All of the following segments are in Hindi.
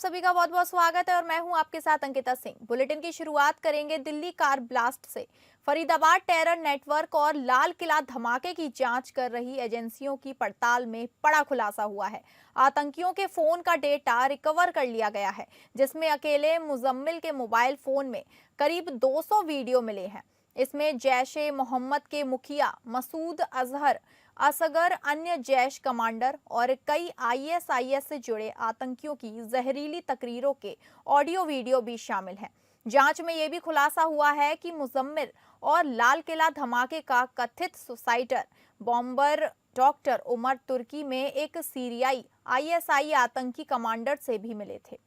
सभी का बहुत बहुत स्वागत है और मैं हूं आपके साथ अंकिता सिंह। बुलेटिन की शुरुआत करेंगे दिल्ली कार ब्लास्ट से। फरीदाबाद टेरर नेटवर्क और लाल किला धमाके की जांच कर रही एजेंसियों की पड़ताल में बड़ा खुलासा हुआ है। आतंकियों के फोन का डेटा रिकवर कर लिया गया है, जिसमें अकेले मुजम्मिल के मोबाइल फोन में करीब 200 वीडियो मिले हैं। इसमें जैश ए मोहम्मद के मुखिया मसूद अजहर असगर, अन्य जैश कमांडर और कई आईएसआईएस से जुड़े आतंकियों की जहरीली तकरीरों के ऑडियो वीडियो भी शामिल हैं। जांच में यह भी खुलासा हुआ है कि मुजम्मिल और लाल किला धमाके का कथित सुसाइडर बॉम्बर डॉक्टर उमर तुर्की में एक सीरियाई आईएसआई आतंकी कमांडर से भी मिले थे।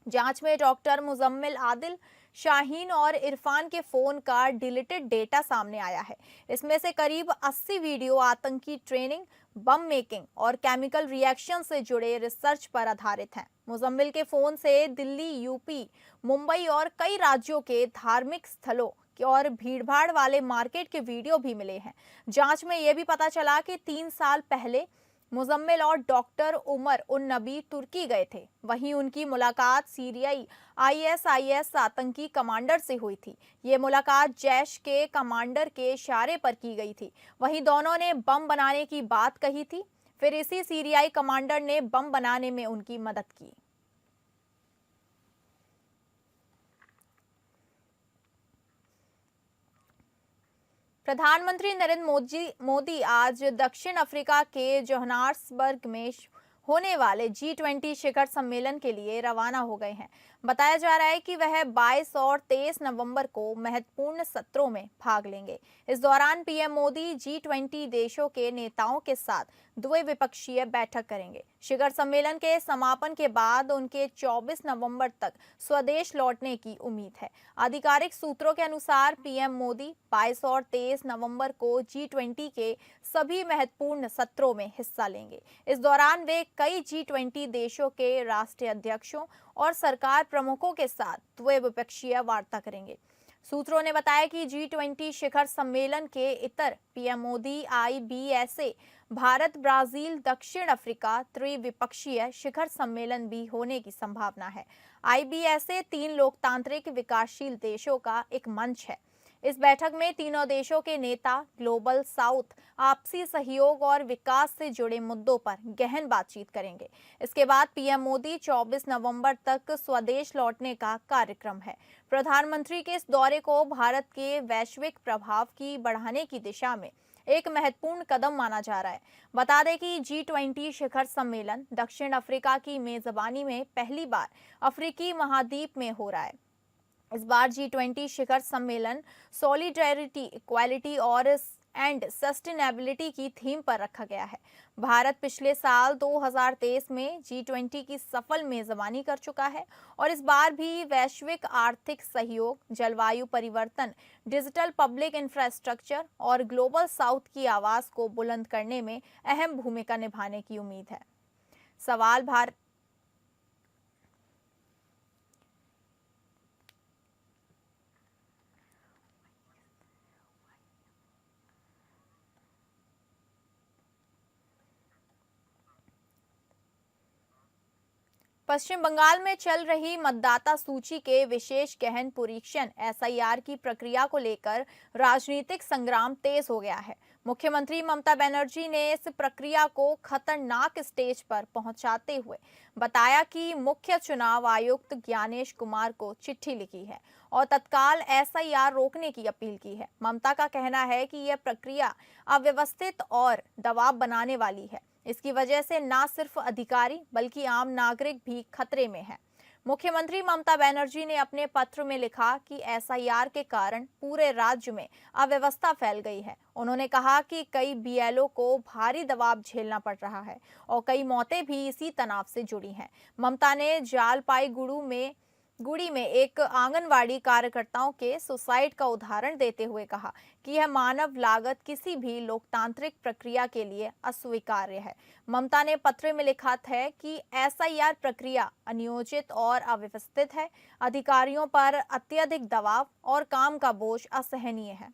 जांच में डॉक्टर मुजम्मिल, आदिल शाहीन और इरफान के फोन का डिलीटेड डेटा सामने आया है। इसमें से करीब 80 वीडियो आतंकी ट्रेनिंग, बम मेकिंग और केमिकल रिएक्शन से जुड़े रिसर्च पर आधारित हैं। मुजम्मिल के फोन से दिल्ली, यूपी, मुंबई और कई राज्यों के धार्मिक स्थलों और भीड़भाड़ वाले मार्केट के वीडियो भी मिले हैं। जांच में यह भी पता चला कि 3 साल पहले मुजम्मिल और डॉक्टर उमर उन नबी तुर्की गए थे। वहीं उनकी मुलाकात सीरियाई आईएसआईएस आतंकी कमांडर से हुई थी। ये मुलाकात जैश के कमांडर के इशारे पर की गई थी। वहीं दोनों ने बम बनाने की बात कही थी। फिर इसी सीरियाई कमांडर ने बम बनाने में उनकी मदद की। प्रधानमंत्री नरेंद्र मोदी आज दक्षिण अफ्रीका के जोहान्सबर्ग में होने वाले G20 शिखर सम्मेलन के लिए रवाना हो गए हैं। बताया जा रहा है कि वह 22 और 23 नवंबर को महत्वपूर्ण सत्रों में भाग लेंगे। इस दौरान पीएम मोदी G20 देशों के नेताओं के साथ द्विपक्षीय बैठक करेंगे। शिखर सम्मेलन के समापन के बाद उनके 24 नवंबर तक स्वदेश लौटने की उम्मीद है। आधिकारिक सूत्रों के अनुसार पीएम मोदी 22 और 23 नवंबर को G20 के सभी महत्वपूर्ण सत्रों में हिस्सा लेंगे। इस दौरान वे कई G20 देशों के राष्ट्रीय अध्यक्षों और सरकार प्रमुखों के साथ द्विपक्षीय वार्ता करेंगे। सूत्रों ने बताया कि G20 शिखर सम्मेलन के इतर PM Modi IBSA Bharat, Brazil, दक्षिण अफ्रीका त्रिविपक्षीय शिखर सम्मेलन भी होने की संभावना है। IBSA 3 लोकतांत्रिक विकासशील देशों का एक मंच है। इस बैठक में तीनों देशों के नेता ग्लोबल साउथ, आपसी सहयोग और विकास से जुड़े मुद्दों पर गहन बातचीत करेंगे। इसके बाद पीएम मोदी 24 नवंबर तक स्वदेश लौटने का कार्यक्रम है। प्रधानमंत्री के इस दौरे को भारत के वैश्विक प्रभाव की बढ़ाने की दिशा में एक महत्वपूर्ण कदम माना जा रहा है। बता दें कि G20 शिखर सम्मेलन दक्षिण अफ्रीका की मेजबानी में पहली बार अफ्रीकी महाद्वीप में हो रहा है। इस बार G20 शिखर सम्मेलन सॉलिडेरिटी, इक्वालिटी और सस्टेनेबिलिटी की थीम पर रखा गया है। भारत पिछले साल 2023 में G20 की सफल मेजबानी कर चुका है और इस बार भी वैश्विक आर्थिक सहयोग, जलवायु परिवर्तन, डिजिटल पब्लिक इंफ्रास्ट्रक्चर और ग्लोबल साउथ की आवाज को बुलंद करने में अहम भूमिका निभाने की उम्मीद है। सवाल भारत पश्चिम बंगाल में चल रही मतदाता सूची के विशेष गहन परीक्षण एसआईआर की प्रक्रिया को लेकर राजनीतिक संग्राम तेज हो गया है। मुख्यमंत्री ममता बनर्जी ने इस प्रक्रिया को खतरनाक स्टेज पर पहुंचाते हुए बताया कि मुख्य चुनाव आयुक्त ज्ञानेश कुमार को चिट्ठी लिखी है और तत्काल एसआईआर रोकने की अपील की है। ममता का कहना है कि यह प्रक्रिया अव्यवस्थित और दबाव बनाने वाली है। इसकी वजह से न सिर्फ अधिकारी बल्कि आम नागरिक भी खतरे में है। मुख्यमंत्री ममता बनर्जी ने अपने पत्र में लिखा कि एसआईआर के कारण पूरे राज्य में अव्यवस्था फैल गई है। उन्होंने कहा कि कई बीएलओ को भारी दबाव झेलना पड़ रहा है और कई मौतें भी इसी तनाव से जुड़ी हैं। ममता ने गुड़ी में एक आंगनवाड़ी कार्यकर्ताओं के सुसाइड का उदाहरण देते हुए कहा कि यह मानव लागत किसी भी लोकतांत्रिक प्रक्रिया के लिए अस्वीकार्य है। ममता ने पत्र में लिखा है कि एसआईआर प्रक्रिया अनियोजित और अव्यवस्थित है, अधिकारियों पर अत्यधिक दबाव और काम का बोझ असहनीय है।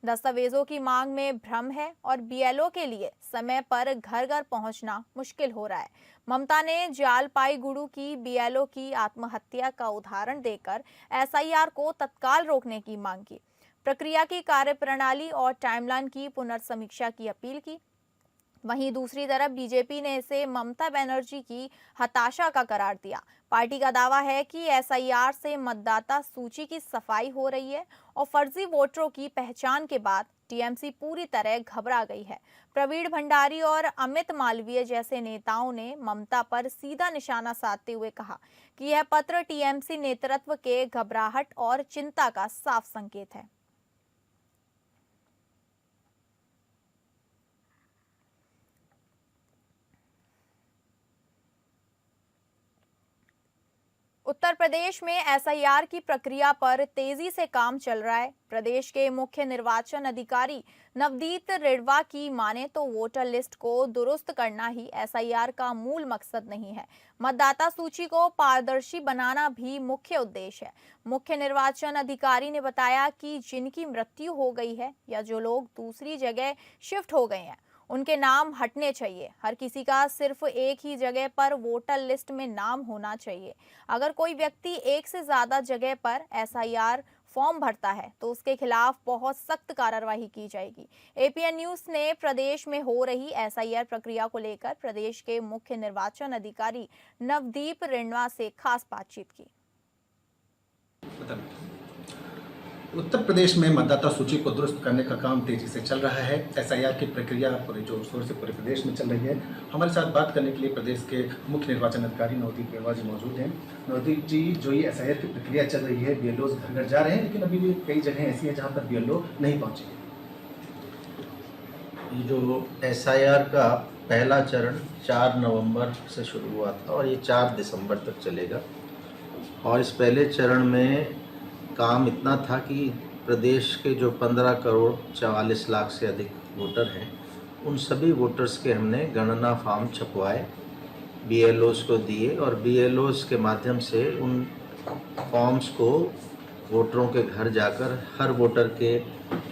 दस्तावेजों की मांग में भ्रम है और बीएलओ के लिए समय पर घर घर पहुंचना मुश्किल हो रहा है। ममता ने जलपाईगुड़ू की बीएलओ की आत्महत्या का उदाहरण देकर एसआईआर को तत्काल रोकने की मांग की, प्रक्रिया की कार्यप्रणाली और टाइमलाइन की पुनर्समीक्षा की अपील की। वहीं दूसरी तरफ बीजेपी ने इसे ममता बनर्जी की हताशा का करार दिया। पार्टी का दावा है कि एसआईआर से मतदाता सूची की सफाई हो रही है और फर्जी वोटरों की पहचान के बाद टीएमसी पूरी तरह घबरा गई है। प्रवीण भंडारी और अमित मालवीय जैसे नेताओं ने ममता पर सीधा निशाना साधते हुए कहा कि यह पत्र टीएमसी नेतृत्व के घबराहट और चिंता का साफ संकेत है। उत्तर प्रदेश में एसआईआर की प्रक्रिया पर तेजी से काम चल रहा है। प्रदेश के मुख्य निर्वाचन अधिकारी नवदीप रेडवा की माने तो वोटर लिस्ट को दुरुस्त करना ही एसआईआर का मूल मकसद नहीं है, मतदाता सूची को पारदर्शी बनाना भी मुख्य उद्देश्य है। मुख्य निर्वाचन अधिकारी ने बताया कि जिनकी मृत्यु हो गई है या जो लोग दूसरी जगह शिफ्ट हो गए हैं, उनके नाम हटने चाहिए। हर किसी का सिर्फ एक ही जगह पर वोटर लिस्ट में नाम होना चाहिए। अगर कोई व्यक्ति एक से ज्यादा जगह पर एसआईआर फॉर्म भरता है तो उसके खिलाफ बहुत सख्त कार्रवाई की जाएगी। एपीएन न्यूज ने प्रदेश में हो रही एसआईआर प्रक्रिया को लेकर प्रदेश के मुख्य निर्वाचन अधिकारी नवदीप रेडवा से खास बातचीत की। उत्तर प्रदेश में मतदाता सूची को दुरुस्त करने का काम तेजी से चल रहा है। एसआईआर की प्रक्रिया पूरे जोर शोर से पूरे प्रदेश में चल रही है। हमारे साथ बात करने के लिए प्रदेश के मुख्य निर्वाचन अधिकारी नवदीप रेडवा जी मौजूद हैं। नवदीप जी, जो ये एसआईआर की प्रक्रिया चल रही है, बीएलओ घर घर जा रहे हैं, लेकिन अभी भी कई जगह ऐसी है जहाँ पर बीएलओ नहीं पहुँचे। ये जो एसआईआर का पहला चरण 4 नवंबर से शुरू हुआ था और ये 4 दिसंबर तक चलेगा। और इस पहले चरण में काम इतना था कि प्रदेश के जो 15 करोड़ 44 लाख से अधिक वोटर हैं, उन सभी वोटर्स के हमने गणना फॉर्म छपवाए, बीएलओस को दिए और बीएलओस के माध्यम से उन फॉर्म्स को वोटरों के घर जाकर हर वोटर के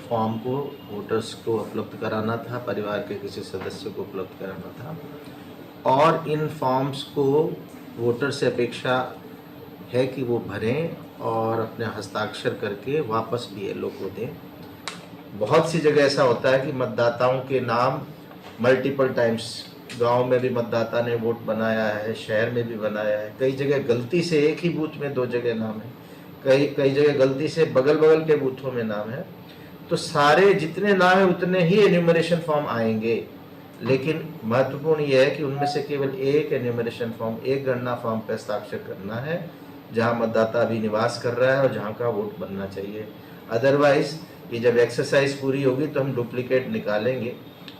फॉर्म को वोटर्स को उपलब्ध कराना था, परिवार के किसी सदस्य को उपलब्ध कराना था। और इन फॉर्म्स को वोटर से अपेक्षा है कि वो भरें और अपने हस्ताक्षर करके वापस बीएलओ को दें। बहुत सी जगह ऐसा होता है कि मतदाताओं के नाम मल्टीपल टाइम्स, गांव में भी मतदाता ने वोट बनाया है, शहर में भी बनाया है, कई जगह गलती से एक ही बूथ में 2 जगह नाम है, कई जगह गलती से बगल बगल के बूथों में नाम है। तो सारे जितने नाम है उतने ही एन्यूमरेशन फॉर्म आएंगे, लेकिन महत्वपूर्ण यह है कि उनमें से केवल एक एन्यूमरेशन फॉर्म, एक गणना फॉर्म पर हस्ताक्षर करना है जहां मतदाता अभी निवास कर रहा है और जहां का वोट बनना चाहिए। अदरवाइज ये जब एक्सरसाइज पूरी होगी तो हम डुप्लीकेट निकालेंगे।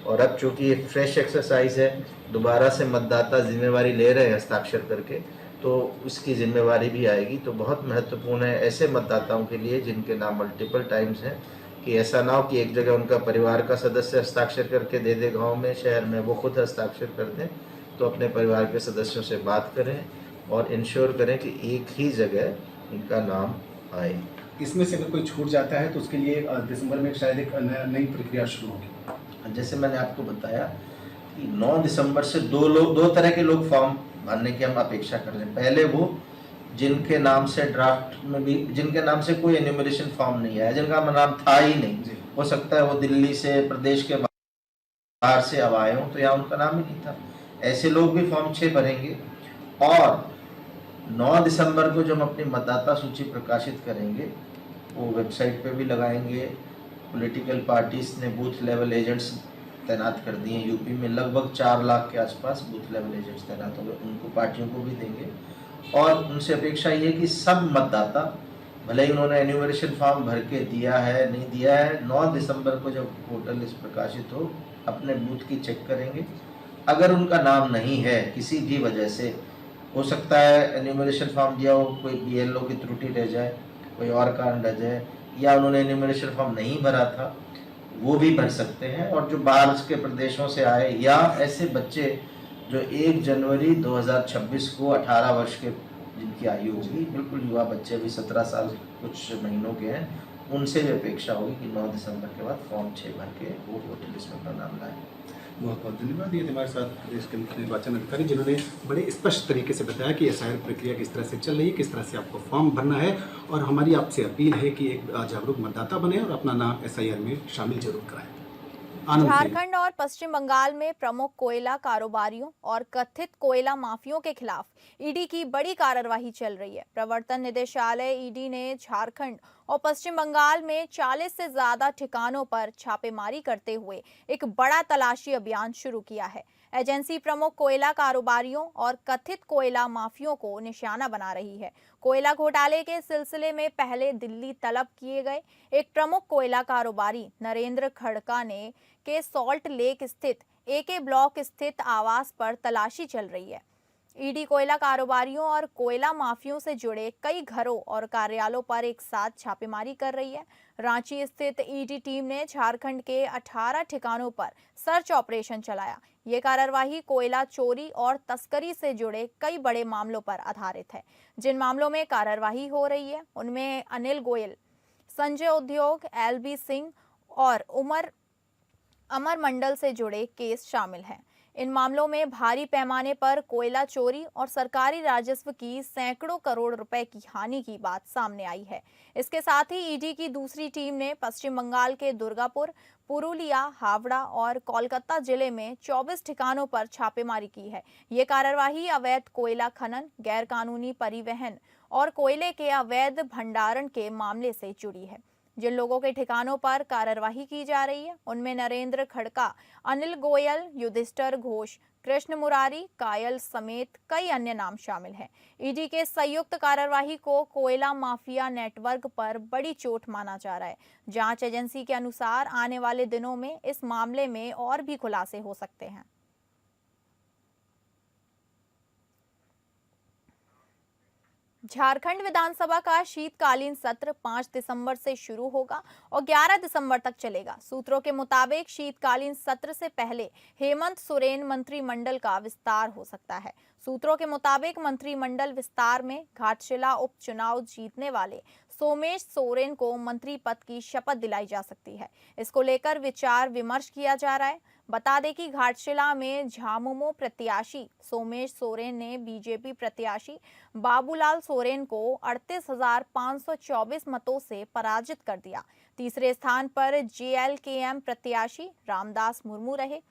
और अब चूंकि ये फ्रेश एक्सरसाइज है, दोबारा से मतदाता जिम्मेवारी ले रहे हैं हस्ताक्षर करके, तो इसकी जिम्मेवारी भी आएगी। तो बहुत महत्वपूर्ण है ऐसे मतदाताओं के लिए जिनके नाम मल्टीपल टाइम्स हैं, कि ऐसा ना हो कि एक जगह उनका परिवार का सदस्य हस्ताक्षर करके दे दे गाँव में, शहर में वो खुद हस्ताक्षर कर दें। तो अपने परिवार के सदस्यों से बात करें और इंश्योर करें कि एक ही जगह इनका नाम आए। इसमें से अगर कोई छूट जाता है तो उसके लिए दिसंबर में शायद एक नई प्रक्रिया शुरू होगी। जैसे मैंने आपको बताया कि 9 दिसंबर से दो तरह के लोग फॉर्म भरने की हम अपेक्षा कर रहे हैं। पहले वो जिनके नाम से ड्राफ्ट में भी, जिनके नाम से कोई एन्यूमरेशन फॉर्म नहीं आया, जिनका नाम था ही नहीं, हो सकता है वो दिल्ली से, प्रदेश के बाहर से अब आए हों तो यहाँ उनका नाम ही नहीं था, ऐसे लोग भी फॉर्म 6 भरेंगे। और 9 दिसंबर को जब हम अपनी मतदाता सूची प्रकाशित करेंगे, वो वेबसाइट पे भी लगाएंगे। पॉलिटिकल पार्टीज ने बूथ लेवल एजेंट्स तैनात कर दिए। यूपी में लगभग 4 लाख के आसपास बूथ लेवल एजेंट्स तैनात होंगे, उनको पार्टियों को भी देंगे। और उनसे अपेक्षा ये कि सब मतदाता, भले ही उन्होंने एन्यूमरेशन फॉर्म भर के दिया है नहीं दिया है, 9 दिसंबर को जब वोटर लिस्ट प्रकाशित हो, अपने बूथ की चेक करेंगे। अगर उनका नाम नहीं है किसी भी वजह से, हो सकता है एन्यूमरेशन फॉर्म दिया हो, कोई बीएलओ की त्रुटि रह जाए, कोई और कारण रह जाए, या उन्होंने एन्यूमरेशन फॉर्म नहीं भरा था, वो भी भर सकते हैं। और जो बाहर के प्रदेशों से आए या ऐसे बच्चे जो 1 जनवरी 2026 को 18 वर्ष के जिनकी आयु होगी, बिल्कुल युवा बच्चे, अभी 17 साल कुछ महीनों के हैं, उनसे भी अपेक्षा होगी कि 9 दिसंबर के बाद फॉर्म 6 भर के वो वोटर लिस्ट में अपना नाम लाएं। बहुत बहुत धन्यवाद। ये हमारे साथ प्रदेश के मुख्य निर्वाचन अधिकारी जिन्होंने बड़े स्पष्ट तरीके से बताया कि एसआईआर प्रक्रिया किस तरह से चल रही है, किस तरह से आपको फॉर्म भरना है, और हमारी आपसे अपील है कि एक जागरूक मतदाता बने और अपना नाम एसआईआर में शामिल जरूर कराएं। आनंद सिंह। झारखंड और पश्चिम बंगाल में प्रमुख कोयला कारोबारियों और कथित कोयला माफियों के खिलाफ ईडी की बड़ी कार्रवाई चल रही है। प्रवर्तन निदेशालय ईडी ने झारखंड और पश्चिम बंगाल में 40 से ज्यादा ठिकानों पर छापेमारी करते हुए एक बड़ा तलाशी अभियान शुरू किया है। एजेंसी प्रमुख कोयला कारोबारियों और कथित कोयला माफियों को निशाना बना रही है। कोयला घोटाले के सिलसिले में पहले दिल्ली तलब किए गए एक प्रमुख कोयला कारोबारी नरेंद्र खड़का ने के सॉल्ट लेक स्थित एके ब्लॉक स्थित आवास पर तलाशी चल रही है। ईडी कोयला कारोबारियों और कोयला माफियों से जुड़े कई घरों और कार्यालयों पर एक साथ छापेमारी कर रही है। रांची स्थित ईडी टीम ने झारखंड के 18 ठिकानों पर सर्च ऑपरेशन चलाया। ये कार्रवाई कोयला चोरी और तस्करी से जुड़े कई बड़े मामलों पर आधारित है। जिन मामलों में कार्रवाई हो रही है उनमें अनिल गोयल, संजय उद्योग, एलबी सिंह और अमर मंडल से जुड़े केस शामिल हैं। इन मामलों में भारी पैमाने पर कोयला चोरी और सरकारी राजस्व की सैकड़ों करोड़ रुपए की हानि की बात सामने आई है। इसके साथ ही ईडी की दूसरी टीम ने पश्चिम बंगाल के दुर्गापुर, पुरुलिया, हावड़ा और कोलकाता जिले में 24 ठिकानों पर छापेमारी की है। ये कार्रवाई अवैध कोयला खनन, गैरकानूनी परिवहन और कोयले के अवैध भंडारण के मामले से जुड़ी है। जिन लोगों के ठिकानों पर कार्रवाई की जा रही है उनमें नरेंद्र खड़का, अनिल गोयल, युधिष्ठिर घोष, कृष्ण मुरारी, कायल समेत कई अन्य नाम शामिल हैं। ईडी के संयुक्त कार्रवाई को कोयला माफिया नेटवर्क पर बड़ी चोट माना जा रहा है। जांच एजेंसी के अनुसार आने वाले दिनों में इस मामले में और भी खुलासे हो सकते हैं। झारखंड विधानसभा का शीतकालीन सत्र 5 दिसंबर से शुरू होगा और 11 दिसंबर तक चलेगा। सूत्रों के मुताबिक शीतकालीन सत्र से पहले हेमंत सोरेन मंत्रिमंडल का विस्तार हो सकता है। सूत्रों के मुताबिक मंत्रिमंडल विस्तार में घाटशिला उपचुनाव जीतने वाले सोमेश सोरेन को मंत्री पद की शपथ दिलाई जा सकती है। इसको लेकर विचार विमर्श किया जा रहा है। बता दें कि घाटशिला में झामुमो प्रत्याशी सोमेश सोरेन ने बीजेपी प्रत्याशी बाबूलाल सोरेन को 38,524 मतों से पराजित कर दिया। तीसरे स्थान पर जेएलकेएम प्रत्याशी रामदास मुर्मू रहे।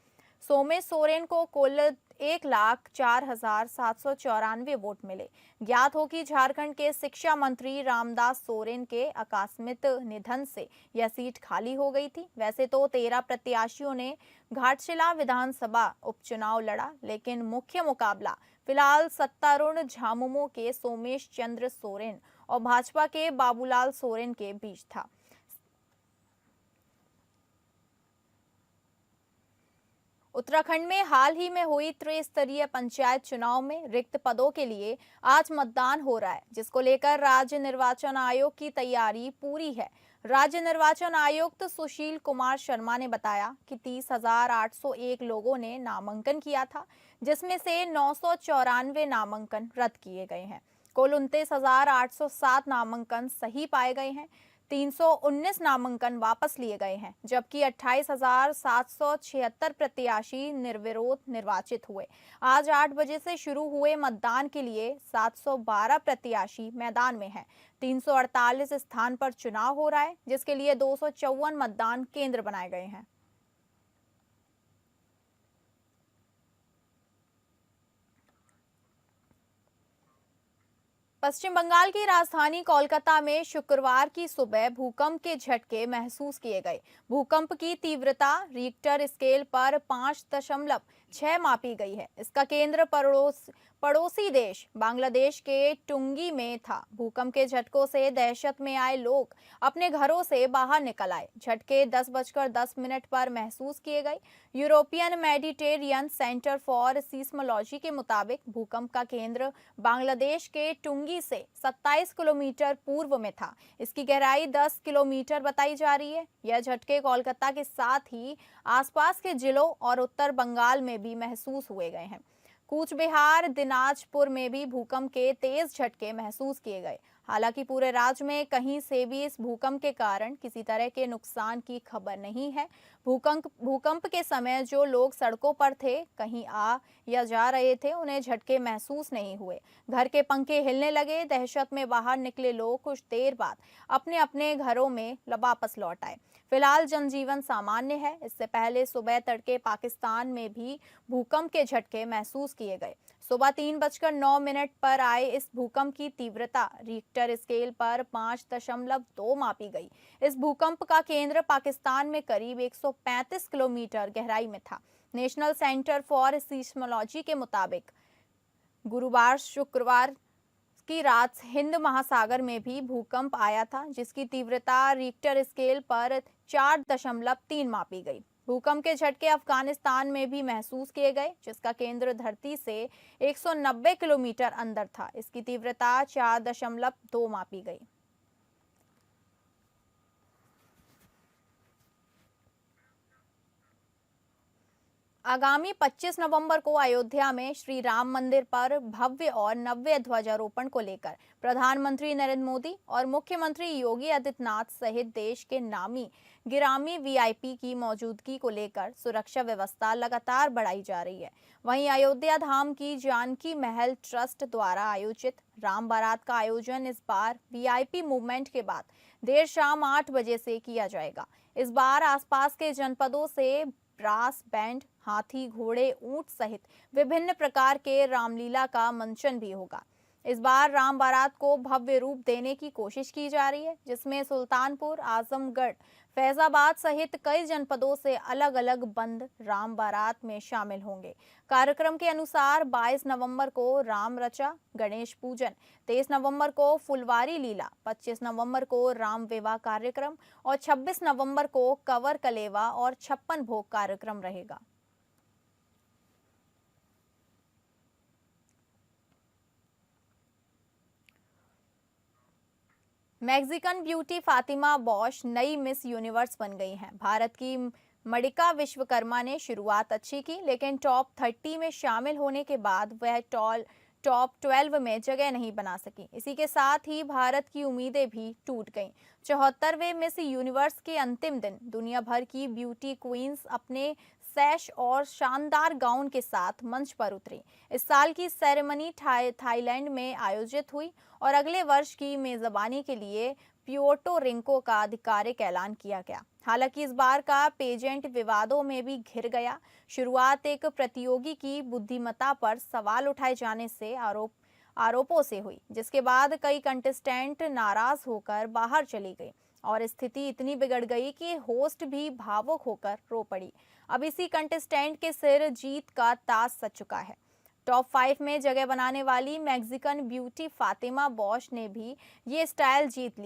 सोमेश सोरेन को कुल 1,04,794 वोट मिले। ज्ञात हो कि झारखंड के शिक्षा मंत्री रामदास सोरेन के आकस्मिक निधन से यह सीट खाली हो गई थी। वैसे तो 13 प्रत्याशियों ने घाटशिला विधानसभा उपचुनाव लड़ा, लेकिन मुख्य मुकाबला फिलहाल सत्तारूढ़ झामुमो के सोमेश चंद्र सोरेन और भाजपा के बाबूलाल सोरेन के बीच था। उत्तराखंड में हाल ही में हुई त्रिस्तरीय पंचायत चुनाव में रिक्त पदों के लिए आज मतदान हो रहा है, जिसको लेकर राज्य निर्वाचन आयोग की तैयारी पूरी है। राज्य निर्वाचन आयुक्त सुशील कुमार शर्मा ने बताया कि 30,801 लोगों ने नामांकन किया था, जिसमें से 994 नामांकन रद्द किए गए हैं। कुल 29,807 नामांकन सही पाए गए हैं। 319 नामांकन वापस लिए गए हैं, जबकि 28,776 प्रत्याशी निर्विरोध निर्वाचित हुए। आज 8 बजे से शुरू हुए मतदान के लिए 712 प्रत्याशी मैदान में हैं। 348 स्थान पर चुनाव हो रहा है, जिसके लिए 254 मतदान केंद्र बनाए गए हैं। पश्चिम बंगाल की राजधानी कोलकाता में शुक्रवार की सुबह भूकंप के झटके महसूस किए गए। भूकंप की तीव्रता रिक्टर स्केल पर 5.6 मापी गई है। इसका केंद्र पड़ोसी देश बांग्लादेश के टुंगी में था। भूकंप के झटकों से दहशत में आए लोग अपने घरों से बाहर निकल आए। झटके 10:10 पर महसूस किए गए। European Mediterranean centre for seismology के मुताबिक भूकंप का केंद्र बांग्लादेश के टुंगी से 27 किलोमीटर पूर्व में था। इसकी गहराई 10 किलोमीटर बताई जा रही है। यह झटके कोलकाता के साथ ही आसपास के जिलों और उत्तर बंगाल में भी महसूस हुए गए हैं। कूच बिहार, दिनाजपुर में भी भूकंप के तेज झटके महसूस किए गए। हालांकि पूरे राज्य में कहीं से भी इस भूकंप के कारण किसी तरह के नुकसान की खबर नहीं है। भूकंप के समय जो लोग सड़कों पर थे, कहीं आ या जा रहे थे, उन्हें झटके महसूस नहीं हुए। घर के पंखे हिलने लगे। दहशत में बाहर निकले लोग कुछ देर बाद अपने अपने घरों में वापस लौट आए। फिलहाल जनजीवन सामान्य है। इससे पहले सुबह तड़के पाकिस्तान में भी भूकंप के झटके महसूस किए गए। सुबह 3:09 पर आए इस भूकंप की तीव्रता रिक्टर स्केल पर 5.2 मापी गई। इस भूकंप का केंद्र पाकिस्तान में करीब 135 किलोमीटर गहराई में था। नेशनल सेंटर फॉर सीस्मोलॉजी के मुताबिक गुरुवार शुक्रवार की रात हिंद महासागर में भी भूकंप आया था, जिसकी तीव्रता रिक्टर स्केल पर 4.3 मापी गई। भूकंप के झटके अफगानिस्तान में भी महसूस किए गए, जिसका केंद्र धरती से 190 किलोमीटर अंदर था। इसकी तीव्रता 4.2 मापी गई। आगामी 25 नवंबर को अयोध्या में श्री राम मंदिर पर भव्य और नव्य ध्वजारोपण को लेकर प्रधानमंत्री नरेंद्र मोदी और मुख्यमंत्री योगी आदित्यनाथ सहित देश के नामी गिरामी वीआईपी की मौजूदगी को लेकर सुरक्षा व्यवस्था लगातार बढ़ाई जा रही है। वहीं अयोध्या धाम की जानकी महल ट्रस्ट द्वारा आयोजित राम बारात का आयोजन इस बार वीआईपी मूवमेंट के बाद देर शाम 8 बजे से किया जाएगा। इस बार आसपास के जनपदों से ब्रास बैंड, हाथी, घोड़े, ऊंट सहित विभिन्न प्रकार के रामलीला का मंचन भी होगा। इस बार राम बारात को भव्य रूप देने की कोशिश की जा रही है, जिसमें सुल्तानपुर, आजमगढ़, फैजाबाद सहित कई जनपदों से अलग अलग बंद राम बारात में शामिल होंगे। कार्यक्रम के अनुसार 22 नवंबर को राम रचा गणेश पूजन, 23 नवंबर को फुलवारी लीला, 25 नवंबर को राम विवाह कार्यक्रम और 26 नवंबर को कंवर कलेवा और 56 भोग कार्यक्रम रहेगा। मैक्सिकन ब्यूटी फातिमा बॉश नई मिस यूनिवर्स बन गई हैं। भारत की मणिका विश्वकर्मा ने शुरुआत अच्छी की, लेकिन टॉप 30 में शामिल होने के बाद वह टॉप 12 में जगह नहीं बना सकी। इसी के साथ ही भारत की उम्मीदें भी टूट गईं। 74वें मिस यूनिवर्स के अंतिम दिन दुनिया भर की ब्यूटी क्वींस अपने सैश और शानदार गाउन के साथ मंच पर उतरी। इस साल की सेरेमनी थाईलैंड में आयोजित हुई और अगले वर्ष की मेजबानी के लिए प्यूर्टो रिको का आधिकारिक ऐलान किया गया। हालांकि इस बार का पेजेंट विवादों में भी घिर गया। शुरुआत एक प्रतियोगी की बुद्धिमत्ता पर सवाल उठाए जाने से आरोपों से हुई, जिसके बाद कई कंटेस्टेंट नाराज होकर बाहर चली गई और स्थिति इतनी बिगड़ गई कि होस्ट भी भावुक होकर रो पड़ी। अब इसी कंटेस्टेंट के सिर जीत का ताज सज चुका है। टॉप 5 में जगह बनाने वाली मैक्सिकन ब्यूटी फातिमा बॉश ने भी ये टाइटल जीत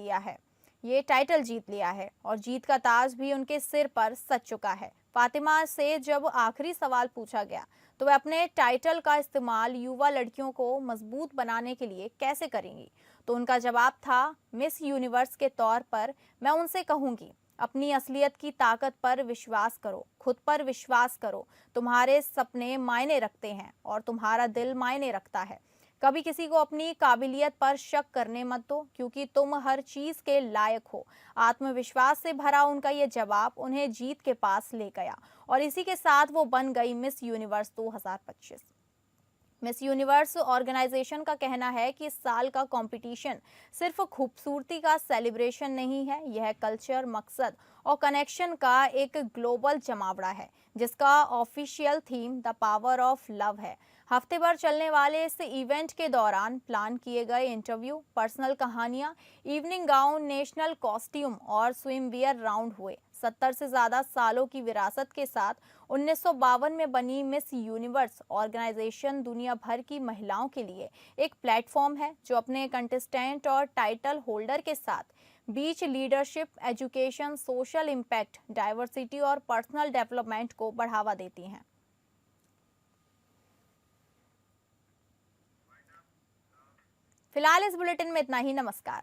लिया है और जीत का ताज भी उनके सिर पर सज चुका है। फातिमा से जब आखिरी सवाल पूछा गया तो वह अपने टाइटल का इस्तेमाल युवा लड़कियों को मजबूत बनाने के लिए कैसे करेंगी, तो उनका जवाब था, मिस यूनिवर्स के तौर पर मैं उनसे कहूंगी, अपनी असलियत की ताकत पर विश्वास करो, खुद पर विश्वास करो। तुम्हारे सपने मायने रखते हैं और तुम्हारा दिल मायने रखता है। कभी किसी को अपनी काबिलियत पर शक करने मत दो, क्योंकि तुम हर चीज के लायक हो। आत्मविश्वास से भरा उनका ये जवाब उन्हें जीत के पास ले गया और इसी के साथ वो बन गई Miss Universe 2025। Miss Universe organisation का कहना है कि इस साल का कंपटीशन सिर्फ खूबसूरती का सेलिब्रेशन नहीं है, यह कल्चर, मकसद और कनेक्शन का एक ग्लोबल जमावड़ा है, जिसका official theme the power of love है। हफ्ते भर चलने वाले इस इवेंट के दौरान प्लान किए गए इंटरव्यू, पर्सनल कहानियां, इवनिंग गाउन, नेशनल कॉस्ट्यूम और स्विमवियर राउंड हुए। 70 से ज्यादा सालों की विरासत के साथ 1952 में बनी मिस यूनिवर्स ऑर्गेनाइजेशन दुनिया भर की महिलाओं के लिए एक प्लेटफॉर्म है, जो अपने कंटेस्टेंट और टाइटल होल्डर के साथ बीच leadership, education, social impact, diversity और पर्सनल डेवलपमेंट को बढ़ावा देती हैं। फिलहाल इस बुलेटिन में इतना ही। नमस्कार।